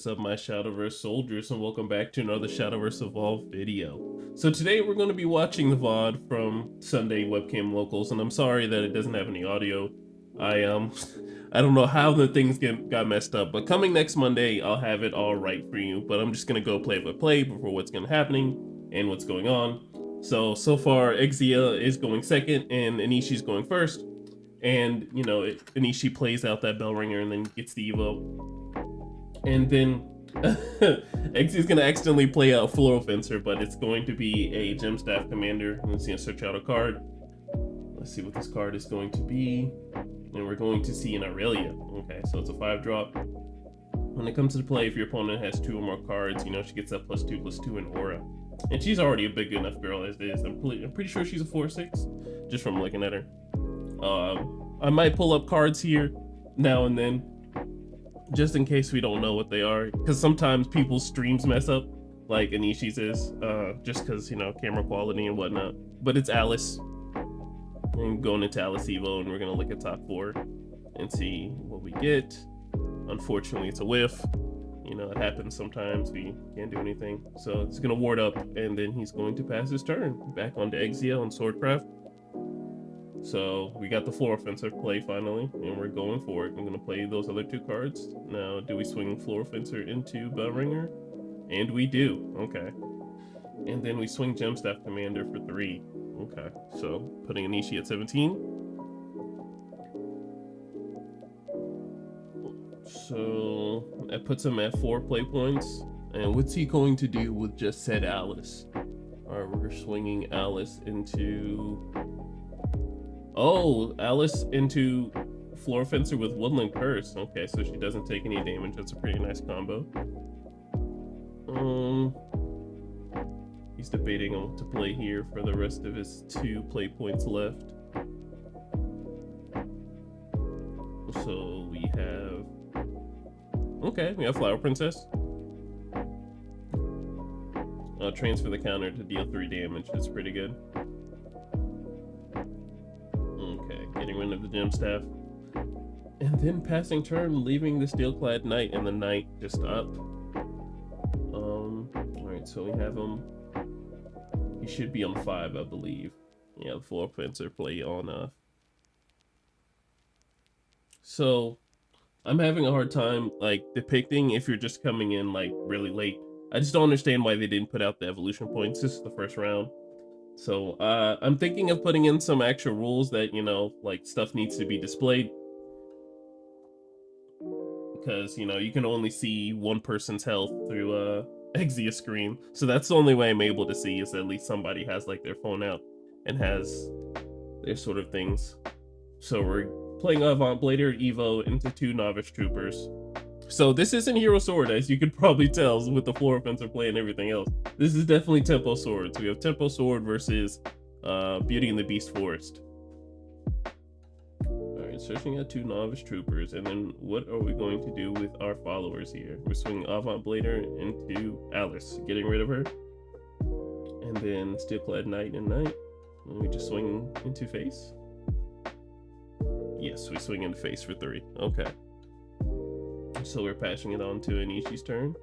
is up, my Shadowverse soldiers, and welcome back to another Shadowverse Evolved video. So today we're going to be watching the VOD from Sunday Webcam Locals, and I'm sorry that it doesn't have any audio. I I don't know how the things got messed up, but coming next Monday, I'll have it all right for you. But I'm just gonna go play by play before what's gonna happening and what's going on. So far, Exia is going second, and Anishi's going first. And you know, Anishi plays out that bell ringer and then gets the Evo. And then X is gonna accidentally play out Floral Fencer, but it's going to be a Gem Staff Commander. Let's see, search out a card. Let's see what this card is going to be. And we're going to see an Aurelia. Okay, so it's a 5-drop. When it comes to play, if your opponent has 2 or more cards, you know, she gets that +2/+2 in aura. And she's already a big good enough girl as is. I'm pretty sure she's a 4/6, just from looking at her. I might pull up cards here now and then, just in case we don't know what they are, because sometimes people's streams mess up, like Anishi's is, just because, you know, camera quality and whatnot. But it's Alice. And going into Alice Evo, and we're gonna look at top 4 and see what we get. Unfortunately, it's a whiff. You know, it happens sometimes. We can't do anything. So it's gonna ward up, and then he's going to pass his turn. Back onto Exia on Swordcraft. So we got the Floral Fencer play finally, and we're going for it. I'm gonna play those other 2 cards. Now, do we swing Floral Fencer into Bellringer? And we do. Okay. And then we swing Gemstaff Commander for 3. Okay. So putting Anishi at 17. So that puts him at 4 play points. And what's he going to do with just said Alice? All right, we're swinging Alice into. Oh, Alice into Floor Fencer with Woodland Curse. Okay, so she doesn't take any damage. That's a pretty nice combo. He's debating on what to play here for the rest of his 2 play points left. So we have... Okay, we have Flower Princess. Transfer the counter to deal 3 damage. That's pretty good. Getting rid of the Gem Staff. And then passing turn, leaving the Steelclad Knight, and the Knight just up. Alright, so we have him. He should be on 5, I believe. Yeah, the Floor Fencer play on So I'm having a hard time like depicting if you're just coming in like really late. I just don't understand why they didn't put out the evolution points. This is the first round. So I'm thinking of putting in some actual rules that, you know, like stuff needs to be displayed. Because, you know, you can only see one person's health through Exia screen. So that's the only way I'm able to see, is at least somebody has like their phone out and has their sort of things. So we're playing Avant Blader Evo into 2 Novice Troopers. So this isn't Hero Sword, as you could probably tell with the Floor Fencer play and everything else. This is definitely Tempo Sword. So we have Tempo Sword versus Beauty and the Beast Forest. Alright, searching out 2 Novice Troopers. And then what are we going to do with our followers here? We're swinging Avant Blader into Alice, getting rid of her. And then Steelclad Knight and Knight. And we just swing into face? Yes, we swing into face for 3. Okay. So we're passing it on to Anishi's turn.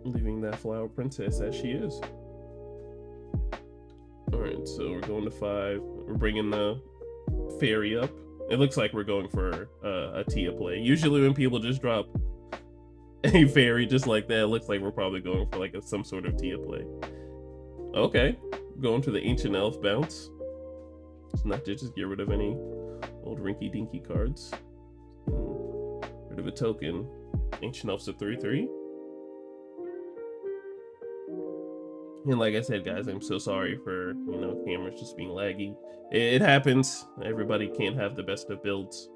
Leaving that Flower Princess as she is. Alright, so we're going to 5. We're bringing the fairy up. It looks like we're going for a Tia play. Usually when people just drop a fairy just like that, it looks like we're probably going for like some sort of Tia play. Okay, going to the Ancient Elf bounce. It's not to just get rid of any old rinky dinky cards. Rid of a token. Ancient Elf's a 3/3. And like I said, guys, I'm so sorry for, you know, cameras just being laggy. It happens. Everybody can't have the best of builds.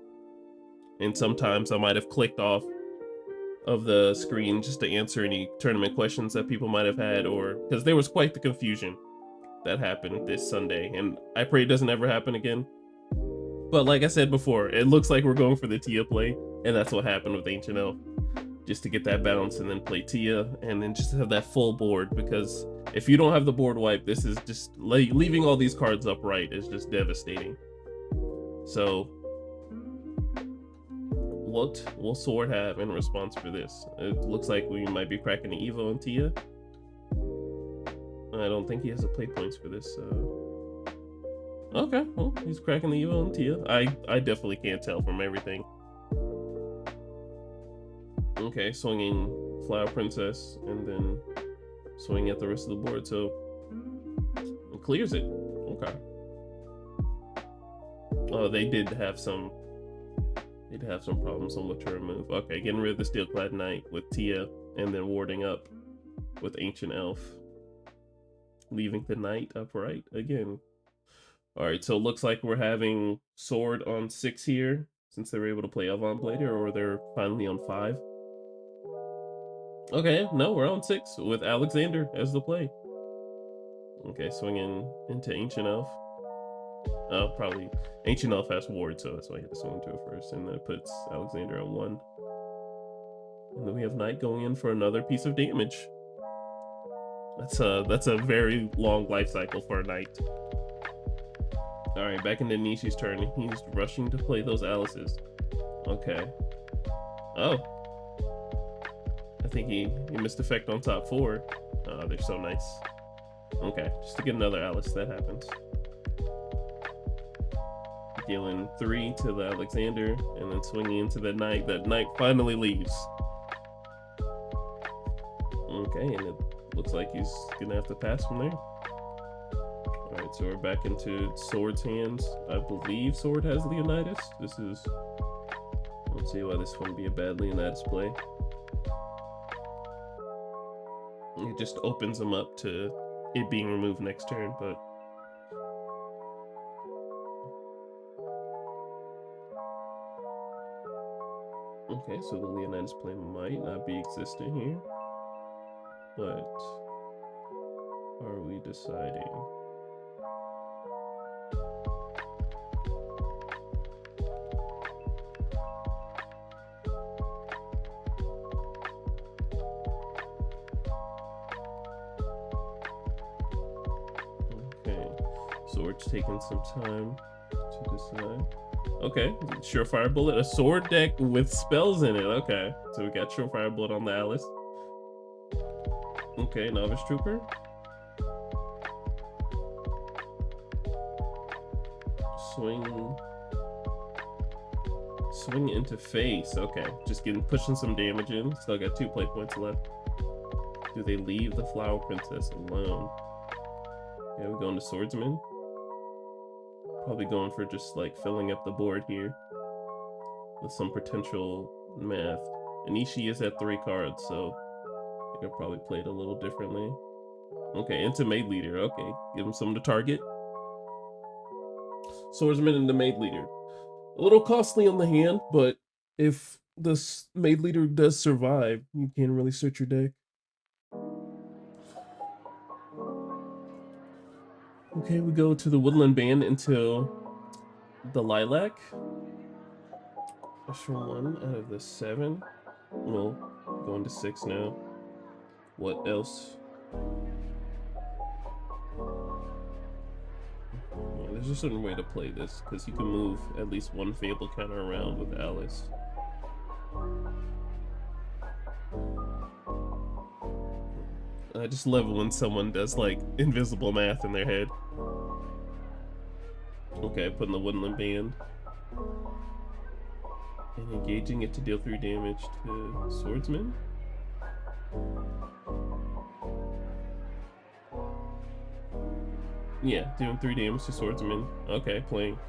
And sometimes I might have clicked off of the screen just to answer any tournament questions that people might have had, or because there was quite the confusion that happened this Sunday, and I pray it doesn't ever happen again. But like I said before, it looks like we're going for the Tia play, and that's what happened with Ancient Elf. Just to get that bounce and then play Tia, and then just have that full board, because if you don't have the board wipe, this is just leaving all these cards upright is just devastating. So what will Sword have in response for this? It looks like we might be cracking the Evo and Tia. I don't think he has the play points for this. Okay, well, he's cracking the Evo and Tia. I definitely can't tell from everything. Okay, swinging Flower Princess and then swinging at the rest of the board, so it clears it. Okay. Oh, they did have some problems on what to remove. Okay, getting rid of the Steelclad Knight with Tia and then warding up with Ancient Elf. Leaving the Knight upright again. Alright, so it looks like we're having Sword on 6 here, since they were able to play Avant Blader, or they're finally on 5. Okay, no, we're on 6 with Alexander as the play. Okay, swinging into Ancient Elf. Probably Ancient Elf has ward, so that's why I had to swing into it first, and then it puts Alexander on 1. And then we have Knight going in for another piece of damage. That's a very long life cycle for a Knight. Alright, back into Nishi's turn. He's rushing to play those Alices. Okay. Oh. I think he missed effect on top 4. Oh, they're so nice. Okay, just to get another Alice, that happens. Dealing 3 to the Alexander, and then swinging into the Knight. That Knight finally leaves. Okay, and it looks like he's gonna have to pass from there. Alright, so we're back into Sword's hands. I believe Sword has Leonidas. This is... I don't see why this wouldn't be a bad Leonidas play. It just opens him up to it being removed next turn, but... Okay, so the Leonidas play might not be existing here. But... are we deciding? Sword's taking some time to decide. Okay, Surefire Bullet, a sword deck with spells in it. Okay, so we got Surefire Bullet on the Alice. Okay, Novice Trooper. Swing into face. Okay, just pushing some damage in. Still got 2 play points left. Do they leave the Flower Princess alone? Yeah, we're going to Swordsman. Probably going for just like filling up the board here with some potential math. And Ishii is at 3 cards, so I think I probably played a little differently. Okay, into Maid Leader. Okay, give him something to target. Swordsman into Maid Leader. A little costly on the hand, but if this Maid Leader does survive, you can't really search your deck. Okay, we go to the Woodland Band into the Lilac. Special 1 out of the 7. Well, going to 6 now. What else? Yeah, there's a certain way to play this, because you can move at least 1 Fable counter around with Alice. I just love when someone does like invisible math in their head. Okay, putting the Woodland Band. And engaging it to deal 3 damage to Swordsman. Yeah, doing 3 damage to Swordsman. Okay, playing.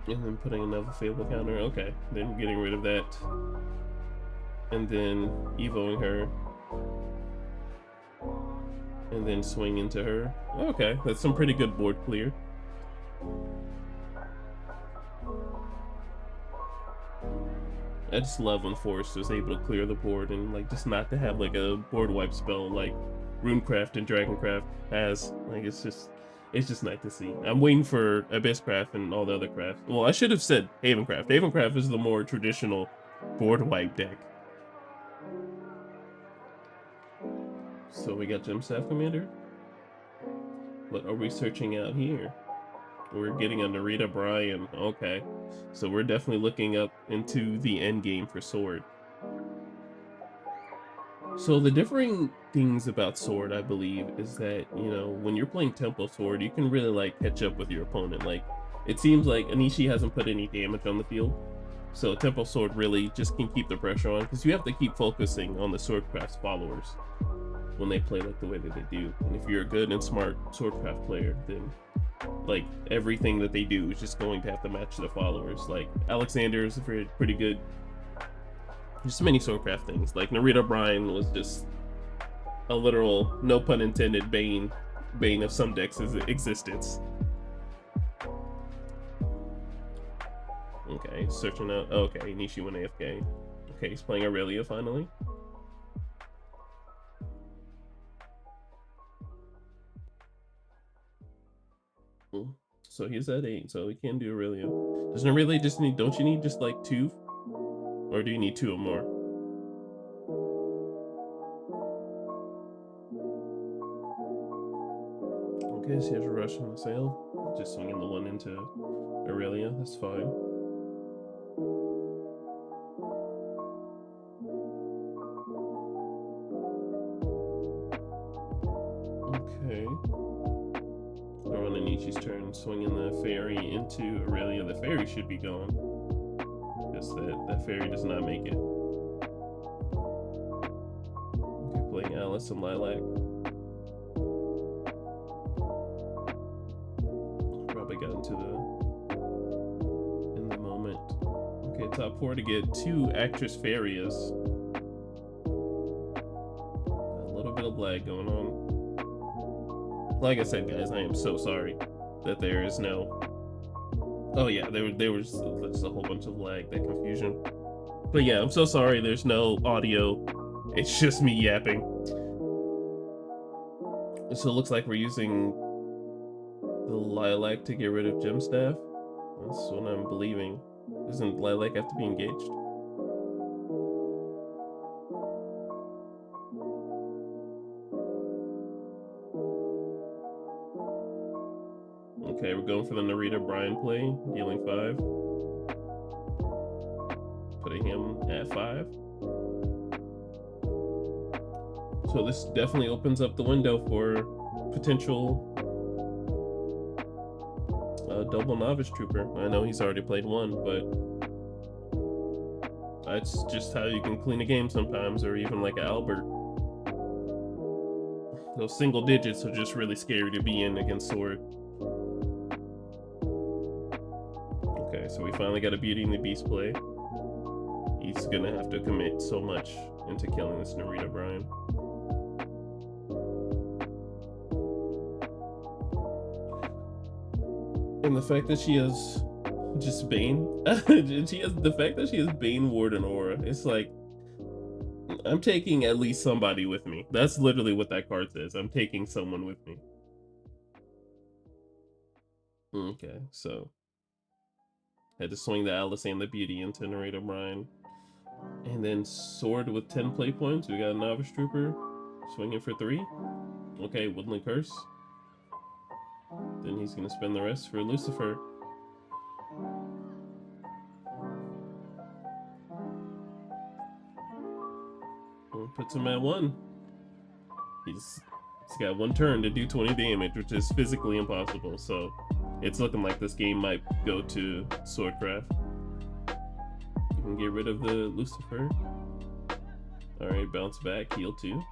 And then putting another Fable counter. Okay, then getting rid of that. And then evoing her. And then swing into her. Okay, that's some pretty good board clear. I just love when Forrest is able to clear the board and like just not to have like a board wipe spell like Runecraft and Dragoncraft has. Like it's just nice to see. I'm waiting for Abysscraft and all the other crafts. Well, I should have said Havencraft. Havencraft is the more traditional board wipe deck. So we got Gemstaff Commander. What are we searching out here? We're getting a Narita Bryan. Okay. So we're definitely looking up into the end game for Sword. So the differing things about Sword, I believe, is that, you know, when you're playing Tempo Sword, you can really like catch up with your opponent. Like, it seems like Anishi hasn't put any damage on the field. So Tempo Sword really just can keep the pressure on, because you have to keep focusing on the Swordcraft's followers when they play like the way that they do. And if you're a good and smart Swordcraft player, then like everything that they do is just going to have to match the followers. Like Alexander is pretty good. There's many Swordcraft things. Like Narita Bryan was just a literal, no pun intended, bane of some decks' existence. Okay, searching out. Okay, Nishi went AFK. Okay, he's playing Aurelia finally. So he's at 8, so he can do Aurelia. Doesn't Aurelia just need, don't you need just like 2? Or do you need 2 or more? Okay, so here's a rush on the sail. Just swinging the 1 into Aurelia, that's fine. Okay. We're on Anichi's turn, swinging the fairy into Aurelia. The fairy should be gone, because that fairy does not make it. Okay, playing Alice and Lilac. Probably got into in the moment. Okay, top 4 to get 2 actress fairies. A little bit of lag going on. Like I said, guys, I am so sorry that there is no. Oh yeah, there was just a whole bunch of lag, that confusion. But yeah, I'm so sorry. There's no audio. It's just me yapping. So it looks like we're using the Lilac to get rid of Gem Staff. That's what I'm believing. Doesn't Lilac have to be engaged? Okay, we're going for the Narita Bryan play, dealing 5. Putting him at 5. So this definitely opens up the window for potential double Novice Trooper. I know he's already played 1, but that's just how you can clean a game sometimes, or even like an Albert. Those single digits are just really scary to be in against Sword. Okay, so we finally got a Beauty and the Beast play. He's gonna have to commit so much into killing this Narita Bryan. And the fact that she has just Bane, she has the fact that she has Bane, Ward, and Aura. It's like, I'm taking at least somebody with me. That's literally what that card says. I'm taking someone with me. Okay, so had to swing the Alice and the Beauty into Narita Bryan. And then Sword with 10 play points. We got a Novice Trooper swinging for 3. Okay, Woodland Curse. Then he's going to spend the rest for Lucifer. Puts him at 1. He's got 1 turn to do 20 damage, which is physically impossible. So it's looking like this game might go to Swordcraft. You can get rid of the Lucifer. Alright, bounce back, heal 2.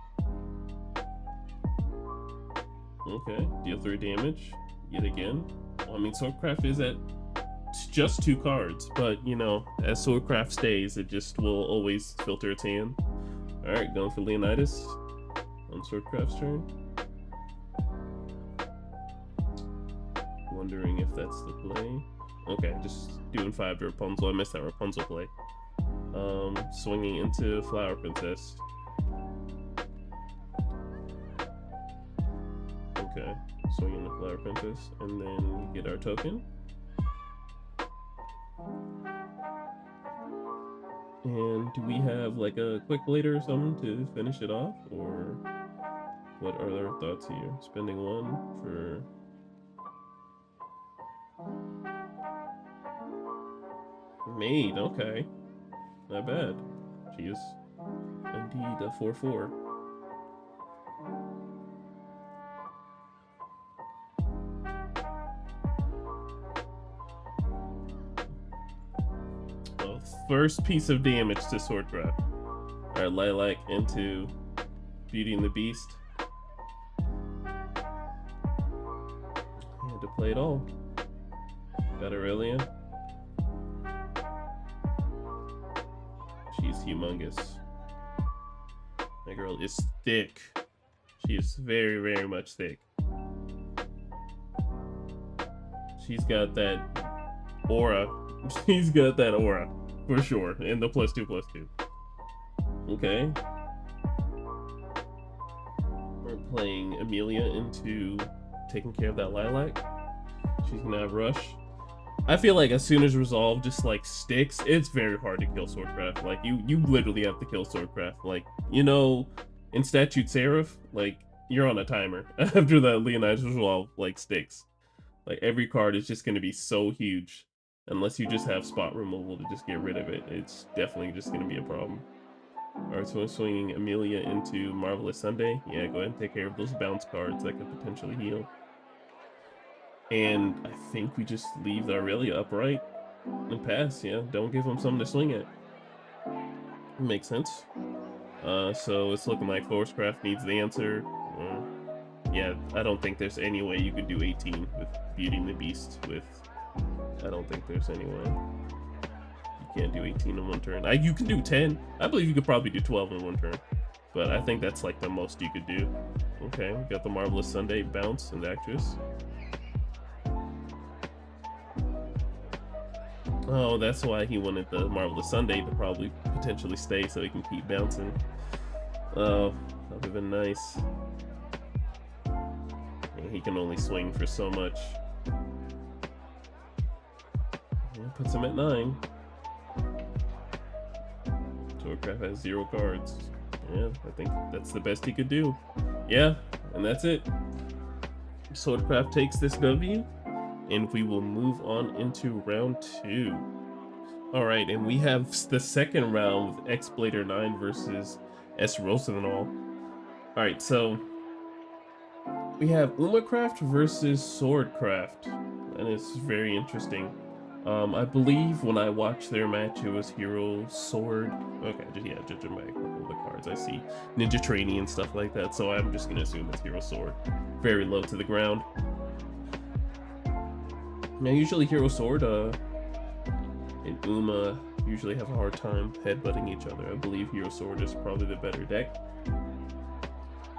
Okay, deal 3 damage yet again. Well, I mean, Swordcraft is at just 2 cards, but you know, as Swordcraft stays, it just will always filter its hand. Alright, going for Leonidas on Swordcraft's turn. Wondering if that's the play. Okay, just doing 5 to Rapunzel. I missed that Rapunzel play. Swinging into Flower Princess. Okay, swinging the Flower Princess, and then we get our token. And do we have like a quick blader or something to finish it off, or what are our thoughts here? Spending 1 for Maid, okay. Not bad. She is indeed a 4/4. Well, first piece of damage to Swordcraft. Alright, Lilac into Beauty and the Beast. Had to play it all. Got Aurelia. She's humongous. My girl is thick. She is very, very much thick. She's got that aura. She's got that aura, for sure. And the +2/+2. Okay. We're playing Amelia into taking care of that Lilac. She's gonna have Rush. I feel like as soon as Resolve just like sticks, it's very hard to kill Swordcraft. Like you literally have to kill Swordcraft. Like, you know, in Statute Seraph, like you're on a timer after that Leonid's Resolve like sticks. Like every card is just gonna be so huge. Unless you just have spot removal to just get rid of it, it's definitely just gonna be a problem. Alright, so I'm swinging Amelia into Marvelous Sunday. Yeah, go ahead and take care of those bounce cards that could potentially heal. And I think we just leave the Aurelia upright and pass, yeah. Don't give them something to swing at. Makes sense. So it's looking like Forcecraft needs the answer. Yeah, I don't think there's any way you could do 18 with Beauty and the Beast with... I don't think there's any way. You can't do 18 in one turn. You can do 10. I believe you could probably do 12 in one turn. But I think that's like the most you could do. Okay, we got the Marvelous Sunday bounce and Actress. Oh, that's why he wanted the Marvelous Sunday to probably potentially stay so he can keep bouncing. Oh, that would have been nice. And he can only swing for so much. Yeah, puts him at 9. Swordcraft has 0 cards. Yeah, I think that's the best he could do. Yeah, and that's it. Swordcraft takes this W. And we will move on into round 2. All right, and we have the second round with X-Blader 9 versus S. Rosenthal. All right, so we have Umacraft versus Swordcraft, and it's very interesting. I believe when I watched their match, it was Hero Sword. Okay, just judging by all the cards I see, Ninja Trainee and stuff like that. So I'm just gonna assume it's Hero Sword. Very low to the ground. Now, usually Hero Sword and Uma usually have a hard time headbutting each other. I believe Hero Sword is probably the better deck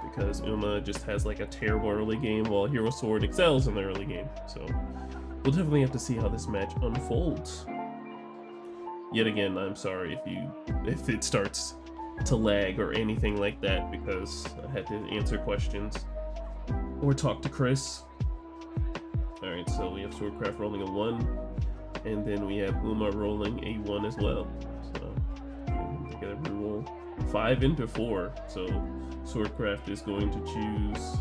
because Uma just has like a terrible early game while Hero Sword excels in the early game. So we'll definitely have to see how this match unfolds. Yet again, I'm sorry if it starts to lag or anything like that because I had to answer questions or talk to Chris. Alright, so we have Swordcraft rolling a 1, and then we have Uma rolling a 1 as well. So they gotta roll 5 into 4. So Swordcraft is going to choose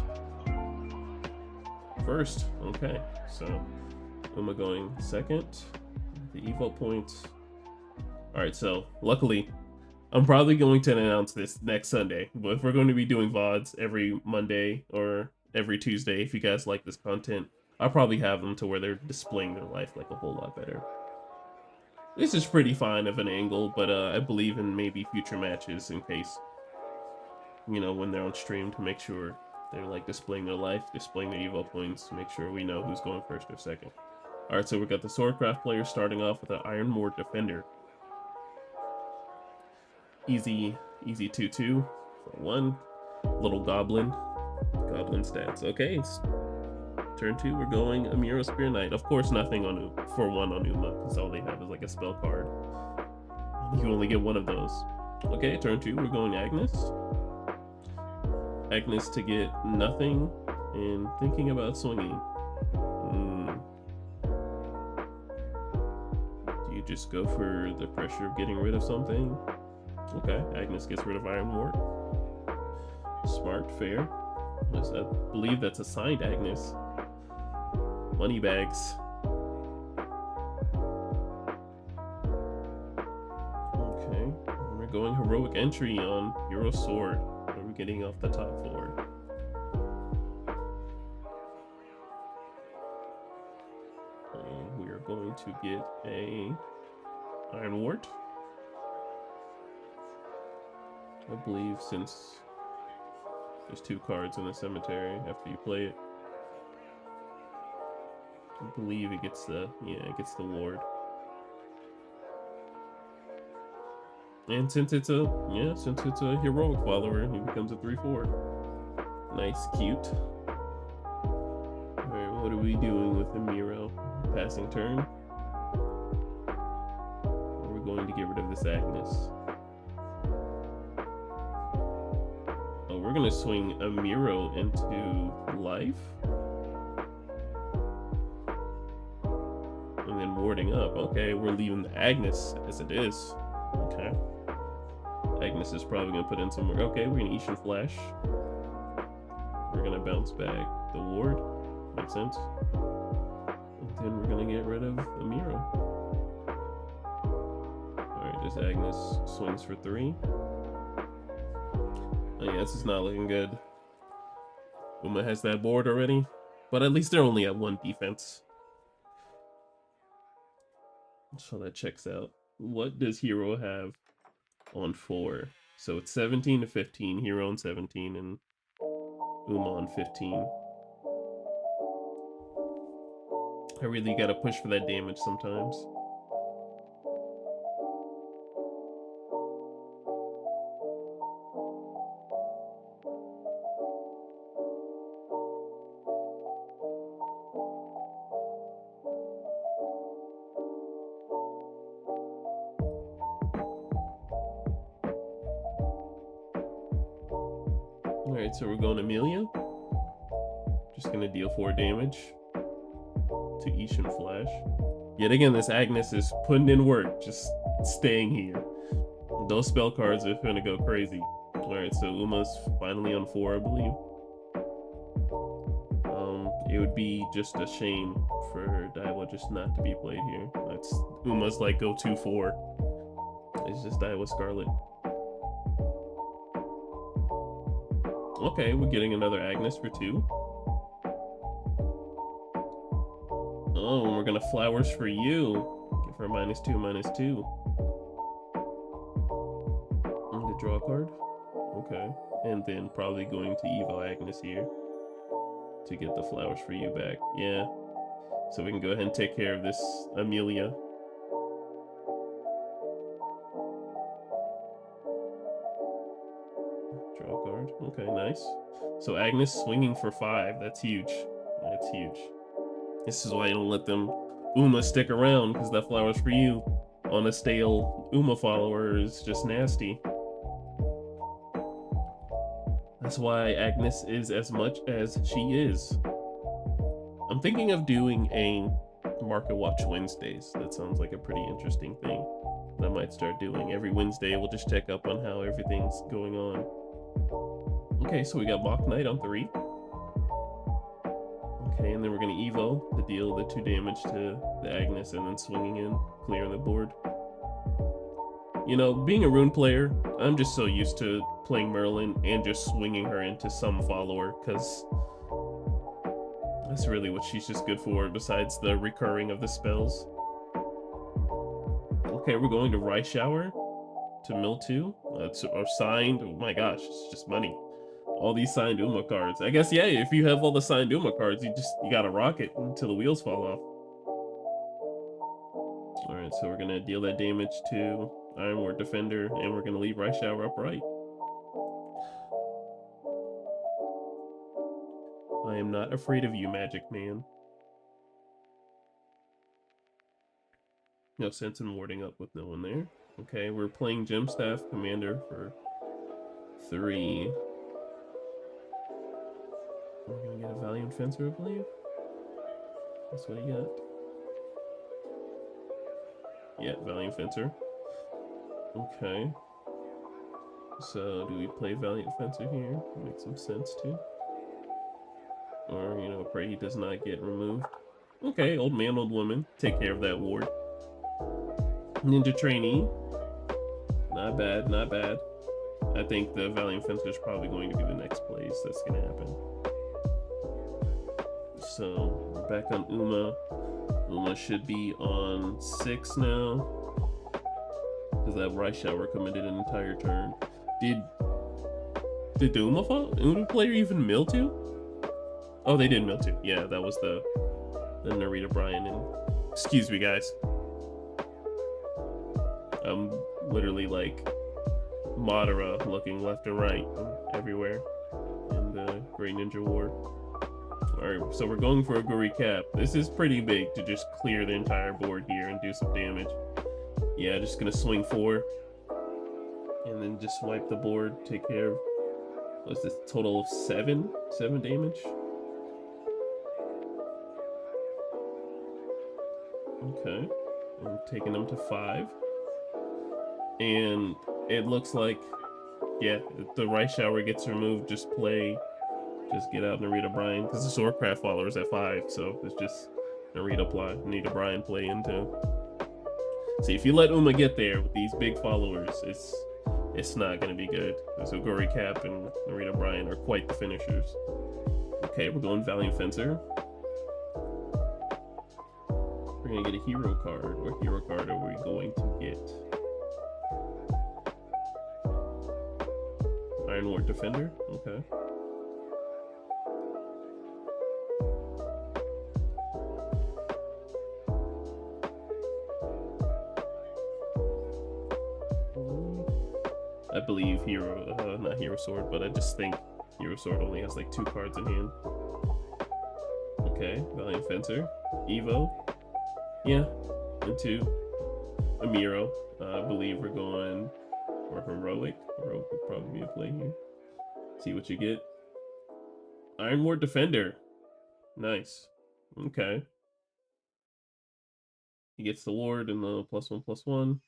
first. Okay, so Uma going second. The evo points. Alright, so luckily, I'm probably going to announce this next Sunday, but if we're going to be doing VODs every Monday or every Tuesday, if you guys like this content, I'll probably have them to where they're displaying their life like a whole lot better. This is pretty fine of an angle, but I believe in maybe future matches in case, you know, when they're on stream to make sure they're like displaying their life, displaying their evo points, to make sure we know who's going first or second. Alright, so we got the Swordcraft player starting off with an Iron Moor Defender. Easy 2/2 for 1. Little Goblin stats. Okay, turn 2, we're going Amira Spear Knight. Of course, nothing on for 1 on Uma, because all they have is like a spell card. You only get 1 of those. Okay, turn 2, we're going Agnes. Agnes to get nothing, and thinking about swinging. Do you just go for the pressure of getting rid of something? Okay, Agnes gets rid of Iron Wart. Smart, fair. I believe that's a signed Agnes. Money bags. going heroic entry on Hero Sword. We're getting off the top 4. We are going to get a Iron Wart. I believe since there's 2 cards in the cemetery after you play it, I believe it gets the ward. And since it's a heroic follower, he becomes a 3/4. Nice, cute. Alright, what are we doing with Amiro? Passing turn? Or we're going to get rid of this Agnes. Oh, we're gonna swing Amiro into life? And then warding up. Okay, we're leaving the Agnes as it is. Okay. Agnes is probably gonna put in some more. Okay, we're gonna Ishan Flash. We're gonna bounce back the ward. Makes sense. And then we're gonna get rid of Amiro. Alright, this Agnes swings for 3. Oh yeah, this is not looking good. Uma has that board already, but at least they're only at 1 defense. So that checks out. What does Hero have on 4? So it's 17 to 15, Hero on 17, and Uma on 15. I really gotta push for that damage sometimes. Alright, so we're going Amelia. Just gonna deal 4 damage to Ishan Flash. Yet again, this Agnes is putting in work, just staying here. Those spell cards are gonna go crazy. Alright, so Uma's finally on 4, I believe. It would be just a shame for Daiwa just not to be played here. That's Uma's like go-to 4. It's just Daiwa Scarlet. Okay, we're getting another Agnes for 2. Oh, and we're gonna Flowers for You. Give her -2, -2. And to draw a card. Okay. And then probably going to Evo Agnes here to get the Flowers for You back. Yeah. So we can go ahead and take care of this Amelia. Draw a card. Okay, nice. So Agnes swinging for 5. That's huge. That's huge. This is why you don't let them Uma stick around, because that Flowers for You on a stale Uma follower is just nasty. That's why Agnes is as much as she is. I'm thinking of doing a Market Watch Wednesdays. That sounds like a pretty interesting thing that I might start doing. Every Wednesday, we'll just check up on how everything's going on. Okay, so we got Mock Knight on 3. Okay, and then we're gonna Evo to deal the 2 damage to the Agnes and then swinging in, clearing the board. You know, being a rune player, I'm just so used to playing Merlin and just swinging her into some follower, because that's really what she's just good for, besides the recurring of the spells. Okay, we're going to Rice Shower to mill 2. That's signed. Oh my gosh, it's just money. All these signed Uma cards. I guess, yeah, if you have all the signed Uma cards, you gotta rock it until the wheels fall off. Alright, so we're gonna deal that damage to Iron Ward Defender, and we're gonna leave Rice Shower upright. I am not afraid of you, Magic Man. No sense in warding up with no one there. Okay, we're playing Gemstaff Commander for 3. We're gonna get a Valiant Fencer, I believe. That's what he got. Yeah, Valiant Fencer. Okay. So, do we play Valiant Fencer here? Makes some sense too. Or, you know, pray he does not get removed. Okay, old man, old woman. Take care of that ward. Ninja Trainee. Not bad, not bad. I think the Valiant Fencer is probably going to be the next place that's going to happen. So we're back on Uma. Uma should be on 6 now. Because that Rice Shower committed an entire turn. Did the Uma player even mill 2? Oh, they did mill 2. Yeah, that was the Narita Bryan and excuse me guys. I'm literally like Madara looking left and right everywhere in the Great Ninja War. Alright, so we're going for a Guri Cap. This is pretty big to just clear the entire board here and do some damage. Yeah, just gonna swing 4. And then just wipe the board, take care of, what's this, total of 7 damage? Okay, I'm taking them to 5. And it looks like, yeah, if the Rice Shower gets removed, just get out Narita Bryan, because the Swordcraft follower is at 5, so it's just Narita Bryan play into. See, if you let Uma get there with these big followers, it's not going to be good. So Guri Cap and Narita Bryan are quite the finishers. Okay, we're going Valiant Fencer. We're going to get a hero card. What hero card are we going to get? Ironwort Defender? Okay. I believe not Hero Sword, but I just think Hero Sword only has like 2 cards in hand. Okay, Valiant Fencer. Evo. Yeah, into Amiro. I believe we're going for Heroic. Heroic would probably be a play here. See what you get. Ironwort Defender. Nice. Okay. He gets the ward and the +1/+1.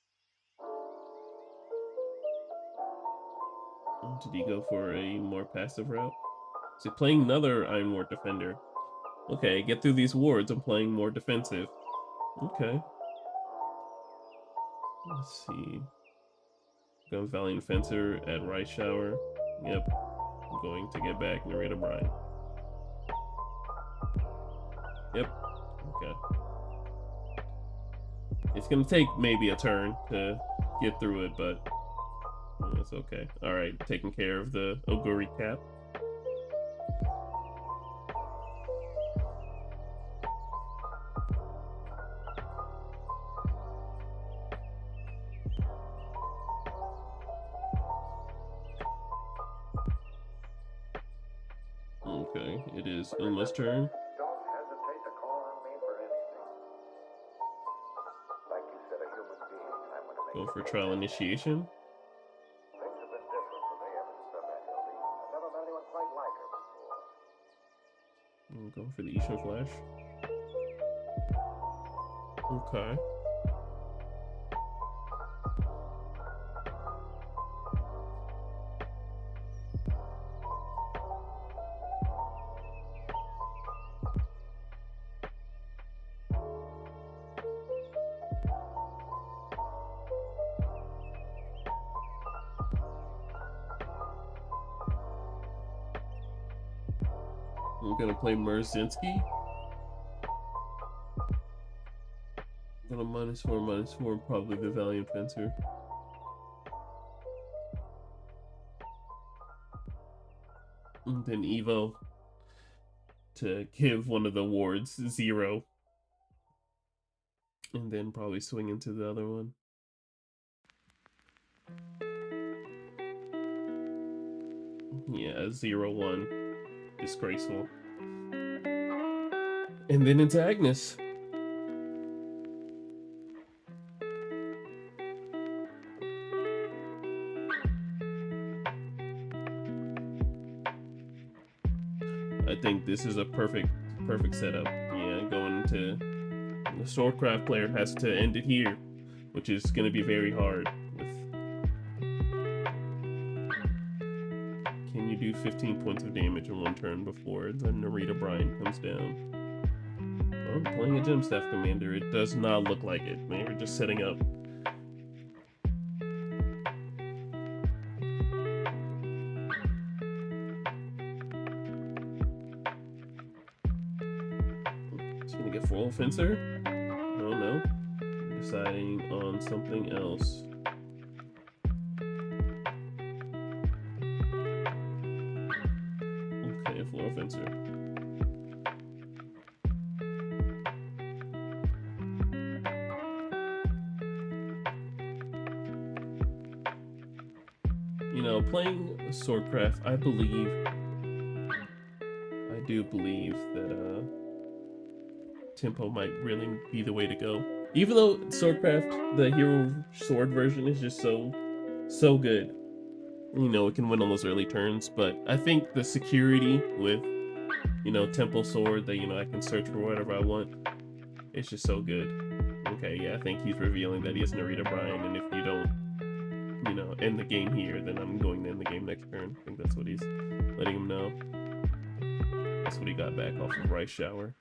Did he go for a more passive route? Is he playing another Ironwort Defender? Okay, get through these wards. I'm playing more defensive. Okay. Let's see. Go Valiant Fencer at Rice Shower. Yep. I'm going to get back Narita Bryan. Yep. Okay. It's gonna take maybe a turn to get through it, but that's okay. Alright, taking care of the Oguri Cap. Okay, it is Uma's turn. Don't hesitate to call on me for anything. Like you said, a human being, I'm gonna make Go for trial initiation. Things have been different for me ever since I met Hildy. I've never met anyone quite like her before. Go for the Isha Flash. Okay. We're gonna play Merzinski. Gonna -4/-4, probably the Valiant Fencer. And then Evo to give one of the wards 0. And then probably swing into the other one. Yeah, 0/1. Disgraceful. And then into Agnes. I think this is a perfect setup. Yeah, going into the Swordcraft player has to end it here, which is going to be very hard. Can you do 15 points of damage in 1 turn before the Narita Bryan comes down? Oh, I'm playing a Gemstaff Commander. It does not look like it. Maybe we're just setting up. get full fencer? Oh no. Deciding on something else. Okay, floor fencer. You know, playing Swordcraft, I do believe that tempo might really be the way to go. Even though Swordcraft, the hero sword version, is just so good. You know, it can win on those early turns, but I think the security with, you know, tempo sword that, you know, I can search for whatever I want, it's just so good. Okay, yeah, I think he's revealing that he has Narita Bryan, and if you don't, you know, end the game here, then I'm going to end the game next turn. I think that's what he's letting him know. That's what he got back off of Rice Shower.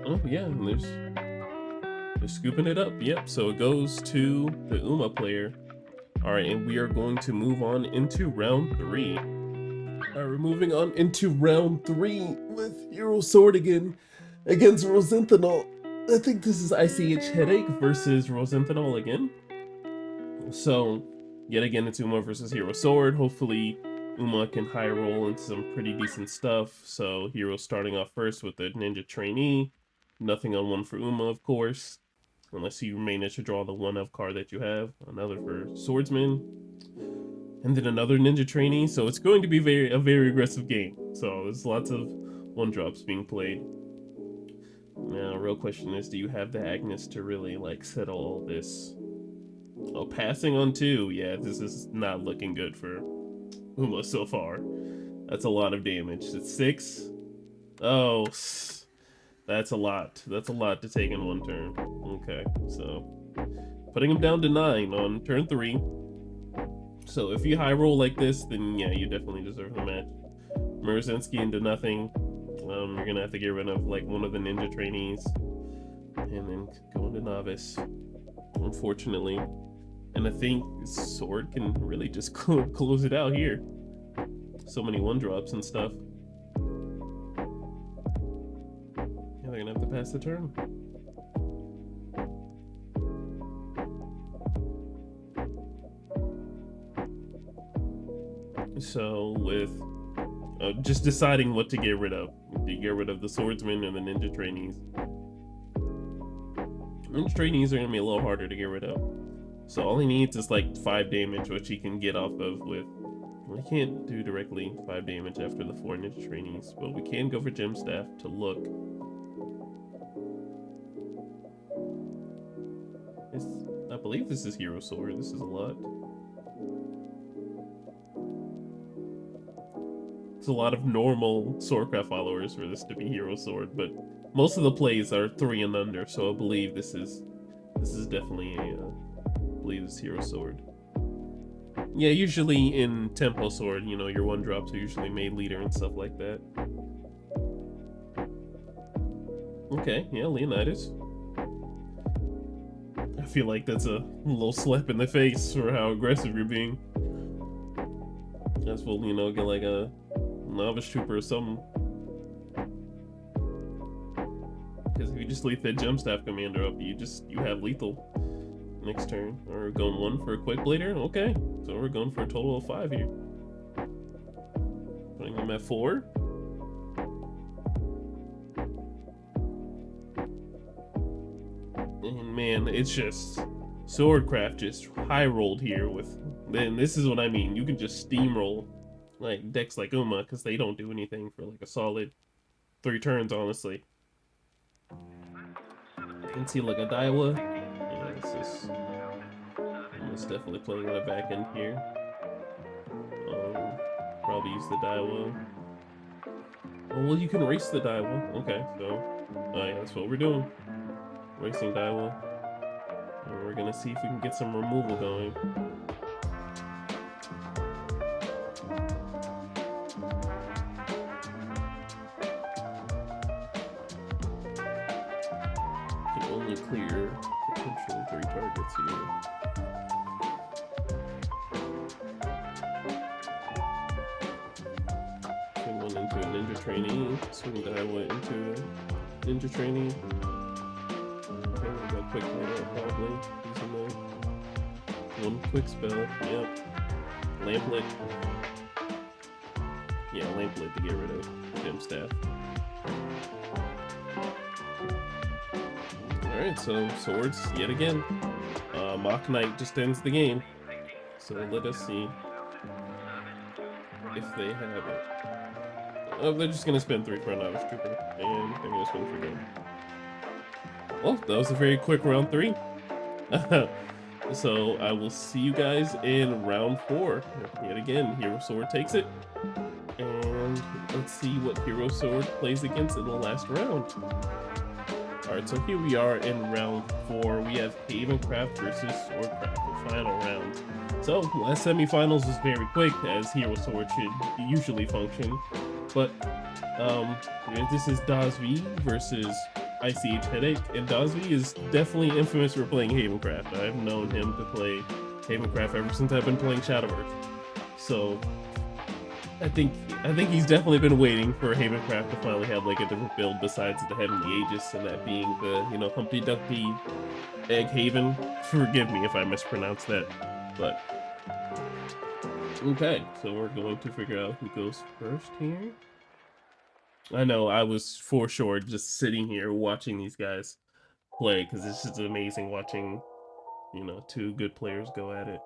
Oh yeah, and they're scooping it up. Yep, so it goes to the Uma player. Alright, and we are going to move on into round 3. Alright, we're moving on into round 3 with Hero Sword again against Rosenthanol. I think this is ICH Headache versus Rosenthanol again. So, yet again, it's Uma versus Hero Sword. Hopefully, Uma can high roll into some pretty decent stuff. So, Hero starting off first with the Ninja Trainee. Nothing on 1 for Uma, of course. Unless you manage to draw the 1-of card that you have. Another for Swordsman. And then another Ninja Trainee. So, it's going to be a very aggressive game. So, there's lots of 1-drops being played. Now, real question is, do you have the Agnes to really, like, settle all this? Oh, passing on 2. Yeah, this is not looking good for Uma so far. That's a lot of damage. It's 6. Oh, that's a lot. That's a lot to take in 1 turn. Okay, so putting him down to 9 on turn 3. So if you high roll like this, then yeah, you definitely deserve the match. Murzinski into nothing. You're gonna have to get rid of like one of the ninja trainees and then go into novice, unfortunately. And I think Sword can really just close it out here. So many 1-drops and stuff. Yeah, they're gonna have to pass the turn. So with just deciding what to get rid of. Do you get rid of the swordsman and the ninja trainees? Ninja trainees are gonna be a little harder to get rid of. So all he needs is like 5 damage, which he can get off of with. We can't do directly 5 damage after the 4 ninja trainees, but we can go for gem staff to look. I believe this is hero sword. This is a lot. It's a lot of normal Swordcraft followers for this to be hero sword, but most of the plays are 3 and under, so I believe this is definitely a I believe it's hero sword. Yeah, usually in tempo sword, you know, your 1-drops are usually made leader and stuff like that. Okay, yeah, Leonidas. I feel like that's a little slap in the face for how aggressive you're being. That's what, you know, get like a novice trooper or something. Because if you just leave that gem staff commander up, you have lethal next turn. Or going 1 for a quick blader. Okay, so we're going for a total of 5 here. Putting him at 4. And man, it's just Swordcraft just high rolled here with. Then this is what I mean. You can just steamroll like decks like Uma because they don't do anything for like a solid 3 turns, honestly. You can see like a Daiwa. Yeah, it's definitely playing on the back end here. Probably use the Daiwa. Oh, well, you can race the Daiwa. Okay, so yeah, that's what we're doing. Racing Daiwa. And we're gonna see if we can get some removal going. Can only clear potentially 3 targets here. Putting 1 Ninja trainee. Swing Daiwa into ninja trainee. Okay, we got quick later probably using the one quick spell. Yep. Lamplet. Yeah, Lamplet to get rid of Gem Staff. Alright, so swords yet again. Mach Knight just ends the game. So let us see if they have it. Oh, they're just gonna spend 3 for a Novice Trooper, and they're gonna swing for game. Well, that was a very quick round 3. So I will see you guys in round 4. Yet again, Hero Sword takes it. And let's see what Hero Sword plays against in the last round. Alright, so here we are in round 4. We have Havencraft versus Swordcraft, the final round. So, last semifinals was very quick, as Hero Sword should usually function. But, this is Dazvi versus ICH Headache, and Dazvi is definitely infamous for playing Havencraft. I've known him to play Havencraft ever since I've been playing Shadowverse. So, I think he's definitely been waiting for Havencraft to finally have like a different build besides the Heavenly Aegis, and that being the, you know, Humpty Dumpty Egg Haven. Forgive me if I mispronounce that, but okay, so we're going to figure out who goes first here. I know, I was for sure just sitting here watching these guys play, because it's just amazing watching, you know, 2 good players go at it.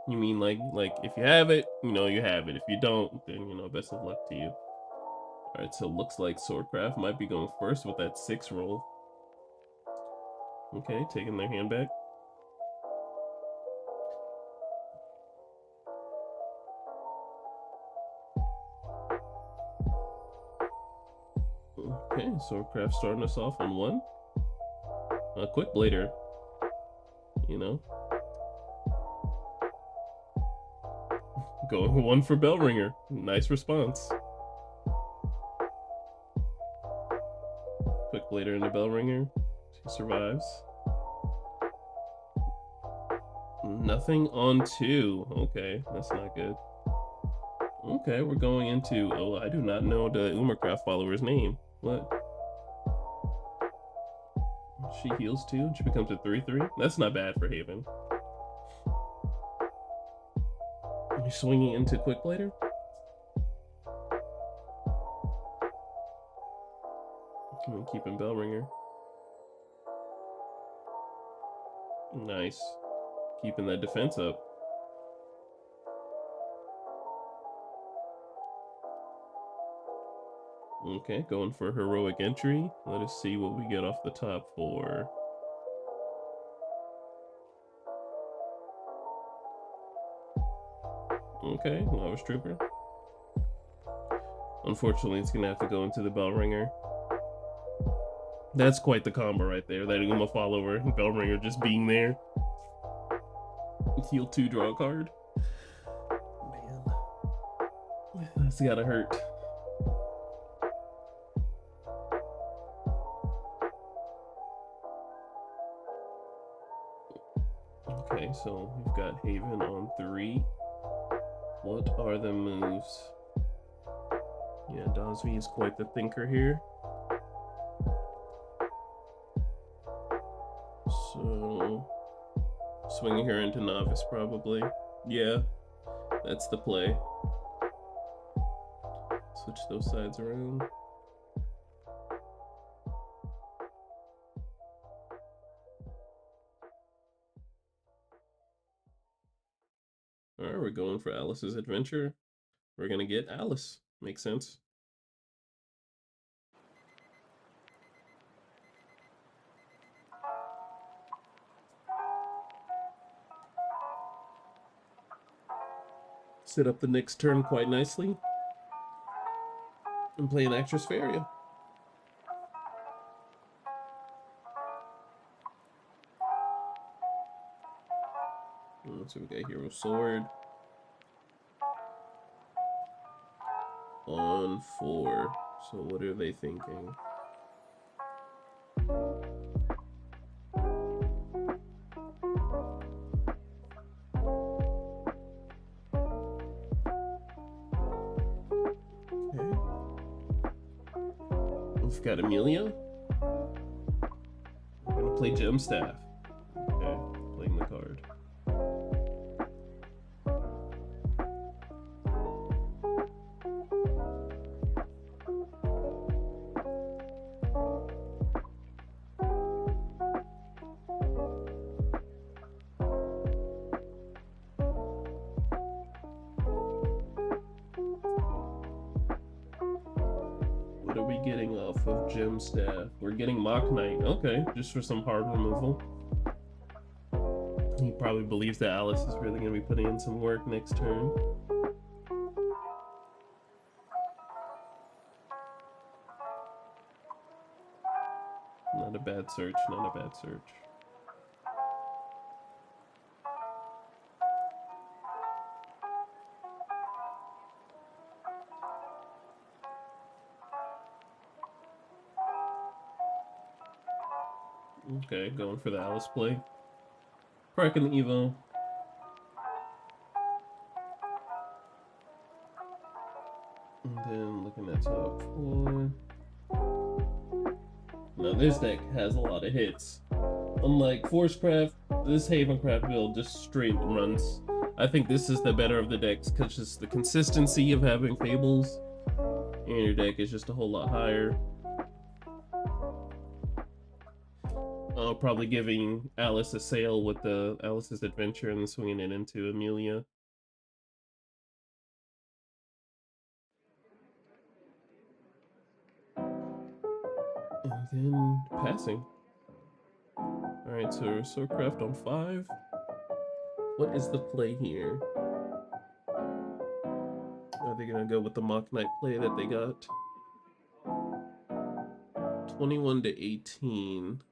You mean like if you have it, you know you have it. If you don't, then, you know, best of luck to you. Alright, so looks like Swordcraft might be going first with that 6 roll. Okay, taking their hand back. Okay, Swordcraft starting us off on 1. A quick blader, you know. Going 1 for Bellringer. Nice response. Quick blader into Bellringer. She survives. Nothing on 2. Okay, that's not good. Okay, we're going into... Oh, I do not know the Umercraft follower's name. What? She heals 2. She becomes a 3/3. That's not bad for Haven. You're swinging into Quick Blader? I'm keeping Bellringer. Nice. Keeping that defense up. Okay, going for heroic entry. Let us see what we get off the top for. Okay, Novice Trooper. Unfortunately, it's gonna have to go into the Bellringer. That's quite the combo right there. That Uma follower, Bellringer just being there. Heal 2, draw a card. Man, that's gotta hurt. Okay, so we've got Haven on 3. What are the moves? Yeah, Dazvi is quite the thinker here. So, swinging her into Novice probably. Yeah, that's the play. Switch those sides around. Alright, we're going for Alice's adventure. We're gonna get Alice. Makes sense. Set up the next turn quite nicely. And play an Actress Faria. So we got Hero Sword on 4. So what are they thinking? Okay. We've got Amelia. We're gonna play Gem Staff. Okay, playing the card. What are we getting off of Gem Staff? We're getting Mock Knight. Okay, just for some hard removal. He probably believes that Alice is really going to be putting in some work next turn. Not a bad search, not a bad search. Okay, going for the Alice play. Cracking the Evo. And then looking at top 4. Now this deck has a lot of hits. Unlike Forcecraft, this Havencraft build just straight runs. I think this is the better of the decks because just the consistency of having Fables in your deck is just a whole lot higher. Probably giving Alice a sail with the Alice's Adventure and then swinging it into Amelia. And then passing. Alright, so Swordcraft on 5. What is the play here? Are they gonna go with the Mock Knight play that they got? 21 to 18.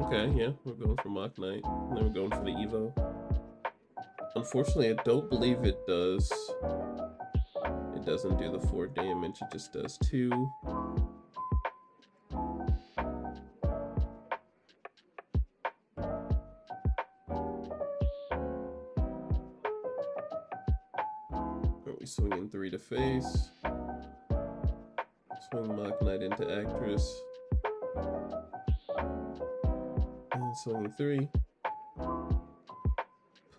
Okay, yeah, we're going for Mock Knight. And then we're going for the Evo. Unfortunately, I don't believe it does. It doesn't do the 4 damage, it just does 2. Are we swinging 3 to face? Swing Mock Knight into Actress. And swinging 3.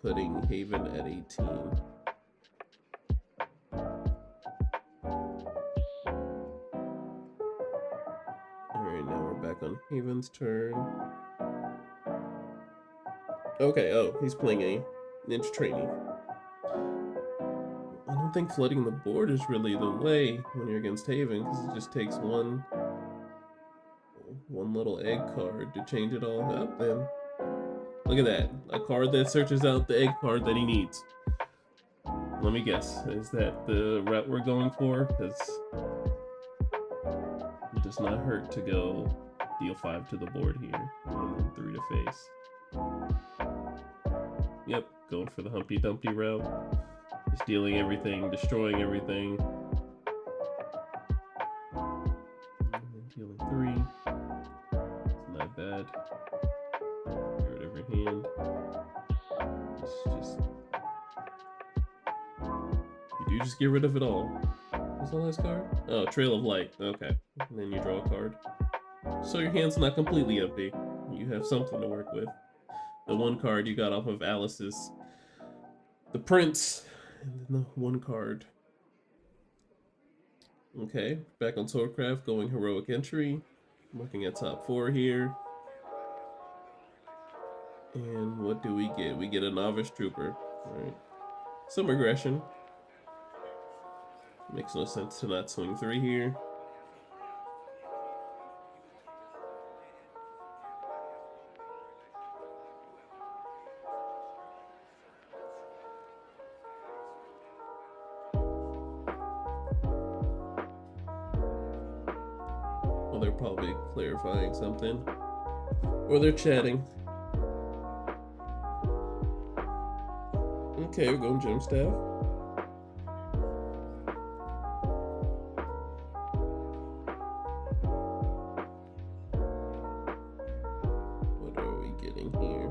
Putting Haven at 18. Alright, now we're back on Haven's turn. Okay, oh, he's playing a Ninja Trainee. I don't think flooding the board is really the way when you're against Haven, because it just takes one little egg card to change it all up then. Look at that, a card that searches out the egg card that he needs. Let me guess, is that the route we're going for? Because it does not hurt to go deal 5 to the board here, and then 3 to face. Yep, going for the Humpty Dumpty route. Just dealing everything, destroying everything. And then dealing 3. It's not bad. Get rid of her hand. It's just... You do just get rid of it all. What's the last card? Oh, Trail of Light. Okay. And then you draw a card. So your hand's not completely empty. You have something to work with. The one card you got off of Alice's, the Prince, and then the one card. Okay, back on Swordcraft, going Heroic Entry. Looking at top 4 here. And what do we get? We get a Novice Trooper. Alright. Some aggression. Makes no sense to not swing 3 here. Well, they're probably clarifying something. Or they're chatting. Okay, we're going Gem Staff. What are we getting here?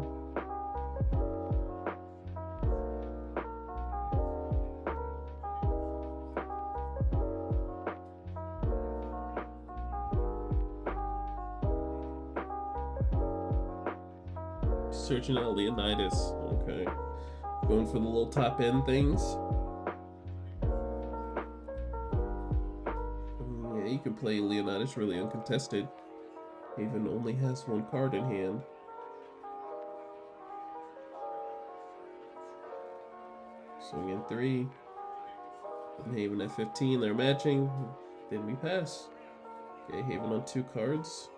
Searching out Leonidas. Okay. Going for the little top end things. Yeah, you can play Leonidas really uncontested. Haven only has one card in hand. Swing in 3. And Haven at 15, they're matching. Then we pass. Okay, Haven on 2 cards.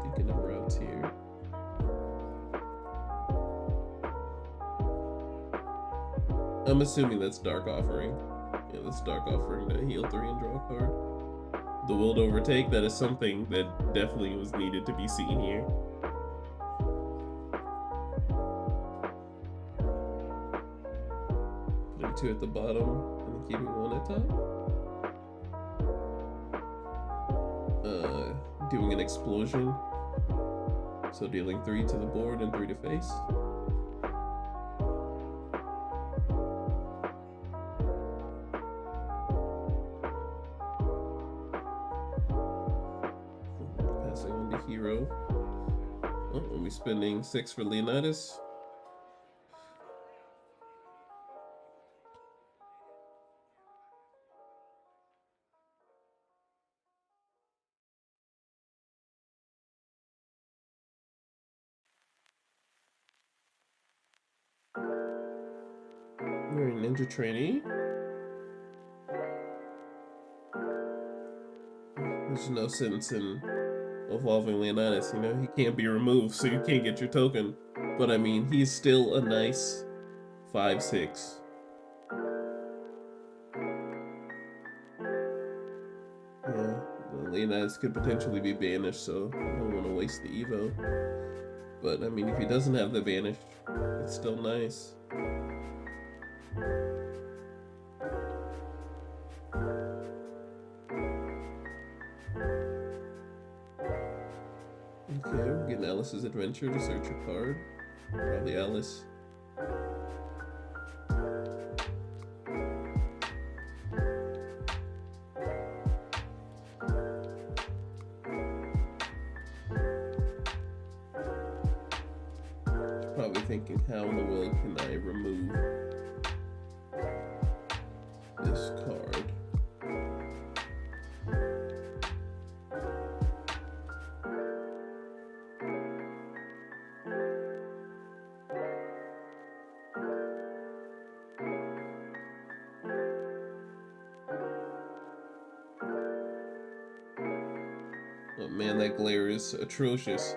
Thinking of routes here. I'm assuming that's Dark Offering. Yeah, that's Dark Offering to heal 3 and draw a card. The Will to Overtake, that is something that definitely was needed to be seen here. Putting 2 at the bottom and then keeping 1 at top. Doing an explosion. So dealing 3 to the board and 3 to face. Passing on to hero. Oh, we'll be spending 6 for Leonidas. We're a ninja trainee. There's no sense in evolving Leonidas, you know? He can't be removed, so you can't get your token. But I mean, he's still a nice 5/6. Yeah, Leonidas could potentially be banished, so I don't want to waste the Evo. But I mean, if he doesn't have the banish, it's still nice. Okay, we're getting Alice's Adventure to search a card. Probably Alice. Probably thinking, how in the world can I remove this card? Oh man, that glare is atrocious.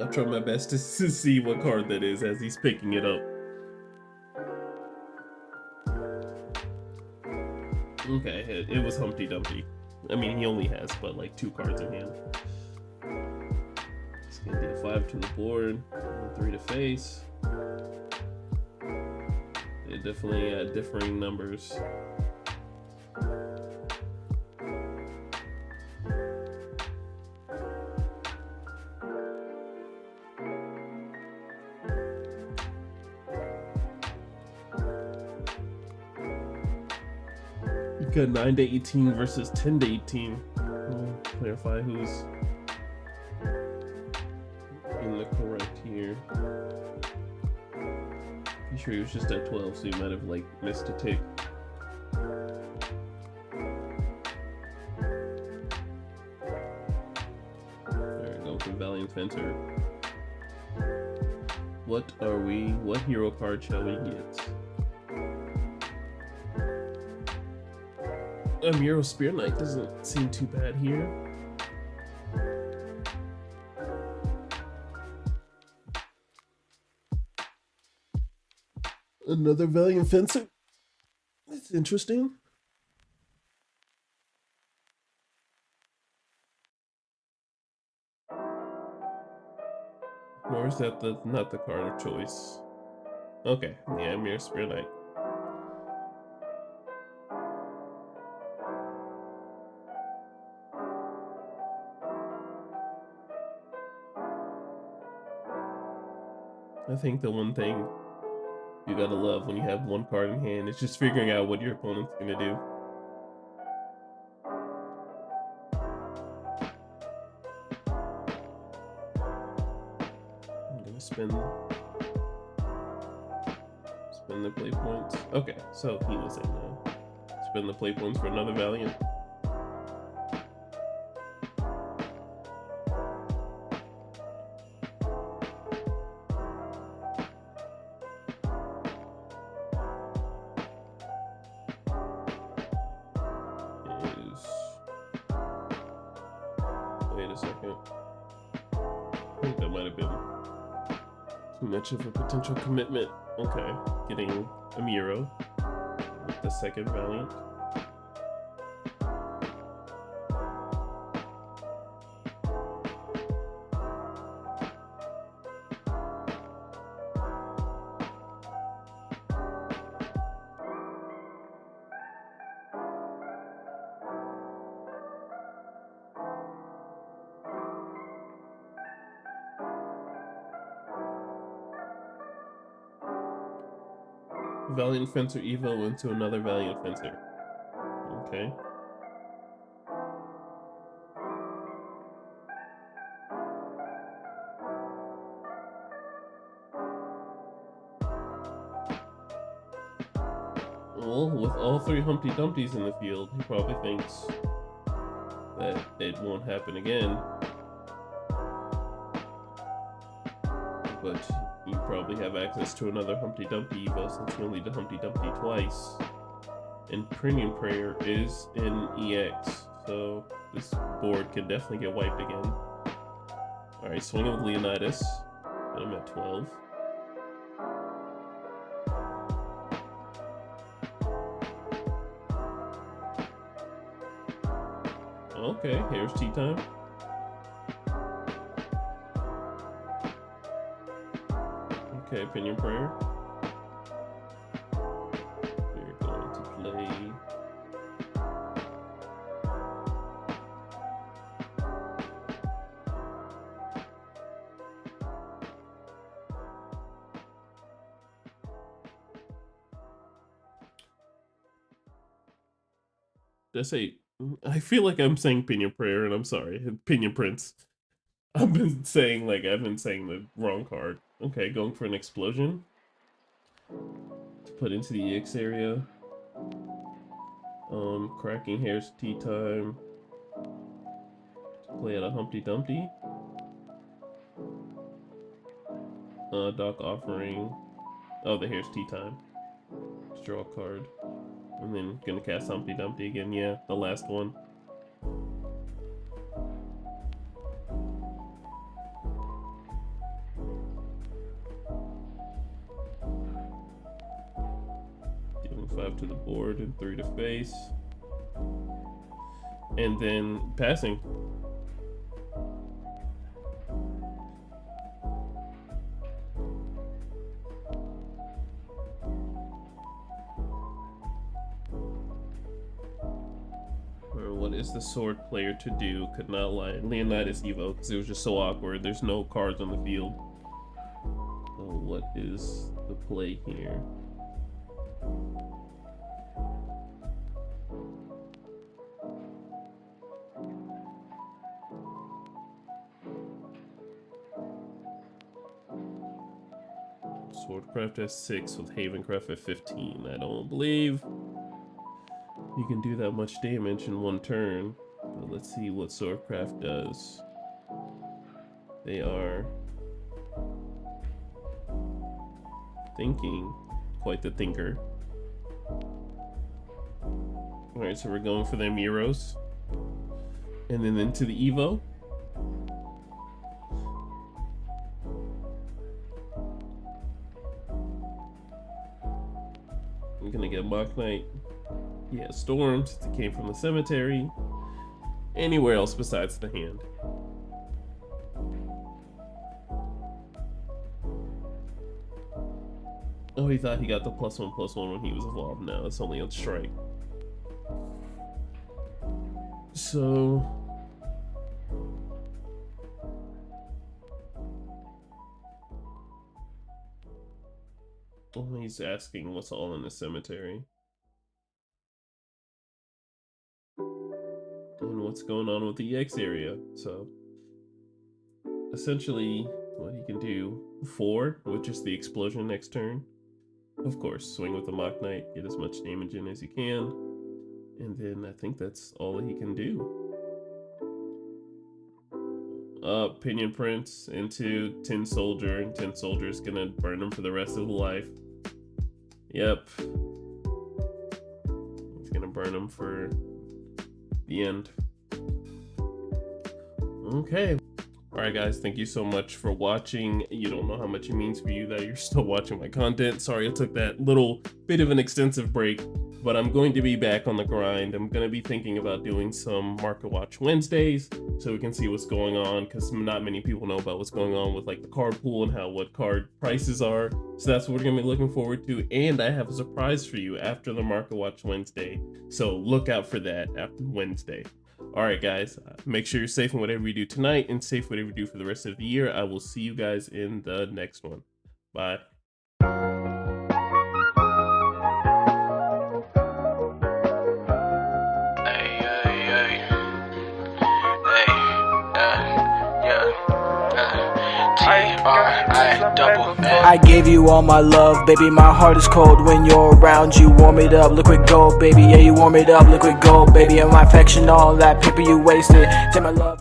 I'll try my best to see what card that is as he's picking it up. Okay, it was Humpty Dumpty. I mean, he only has, but like 2 cards in hand. It's gonna deal 5 to the board, 3 to face. They're definitely at differing numbers. Got 9 to 18 versus 10 to 18. We'll clarify who's in the correct here. I'm sure he was just at 12, so he might have like missed a tick. Alright, go for Valiant Fencer. What hero card shall we get? Muro Spear Knight doesn't seem too bad here. Another Valiant Fencer. That's interesting. Or is that not the card of choice? Okay, yeah, Mirror Spear Knight. I think the one thing you gotta love when you have 1 card in hand is just figuring out what your opponent's gonna do. spend the play points. Okay, so he was in now. Spend the play points for another Valiant. Wait a second. I think that might have been too much of a potential commitment. Okay, getting a Miro with the second Valiant. Valiant Fencer Evo into another Valiant Fencer. Okay. Well, with all three Humpty Dumptys in the field, he probably thinks that it won't happen again. But you probably have access to another Humpty Dumpty Evo since you only did Humpty Dumpty twice. And Premium Prayer is in EX, so this board can definitely get wiped again. Alright, swinging with Leonidas. I'm at 12. Okay, here's tea time. Okay, Opinion Prayer. We're going to play. I feel like I'm saying Pinion Prayer, and I'm sorry, Pinion Prince. I've been saying the wrong card. Okay, going for an explosion to put into the EX area. Cracking Hair's Tea Time. To play at a Humpty Dumpty. Doc Offering. Oh, the Hair's Tea Time. Just draw a card. And then gonna cast Humpty Dumpty again. Yeah, the last one. Giving 5 to the board and 3 to face. And then passing. What is the sword player to do? Could not lie. Leonidas Evo, because it was just so awkward. There's no cards on the field. So what is the play here? Swordcraft has 6 with Havencraft at 15. I don't believe you can do that much damage in one turn. But let's see what Swordcraft does. They are thinking, quite the thinker. Alright, so we're going for their Miros. And then into the Evo. I'm gonna get Mock Knight. Yeah, Storm, since it came from the cemetery. Anywhere else besides the hand. Oh, he thought he got the +1/+1 when he was evolved. Now it's only on strike. So he's asking what's all in the cemetery. And what's going on with the EX area. So essentially, what he can do 4, which is the explosion next turn. Of course, swing with the Mach Knight, get as much damage in as you can. And then I think that's all that he can do. Pinion Prince into Tin Soldier, and Tin Soldier is gonna burn him for the rest of his life. Yep. He's gonna burn him for the end. Okay. Alright guys, thank you so much for watching. You don't know how much it means for you that you're still watching my content. Sorry I took that little bit of an extensive break, but I'm going to be back on the grind. I'm going to be thinking about doing some Market Watch Wednesdays so we can see what's going on, because not many people know about what's going on with like the card pool and what card prices are. So that's what we're going to be looking forward to, and I have a surprise for you after the Market Watch Wednesday. So look out for that after Wednesday. Alright guys, make sure you're safe in whatever you do tonight and safe whatever you do for the rest of the year. I will see you guys in the next one. Bye. I gave you all my love, baby, my heart is cold when you're around. You warm it up, liquid gold, baby, yeah, you warm it up, liquid gold, baby, and my affection, all that paper you wasted. Take my love.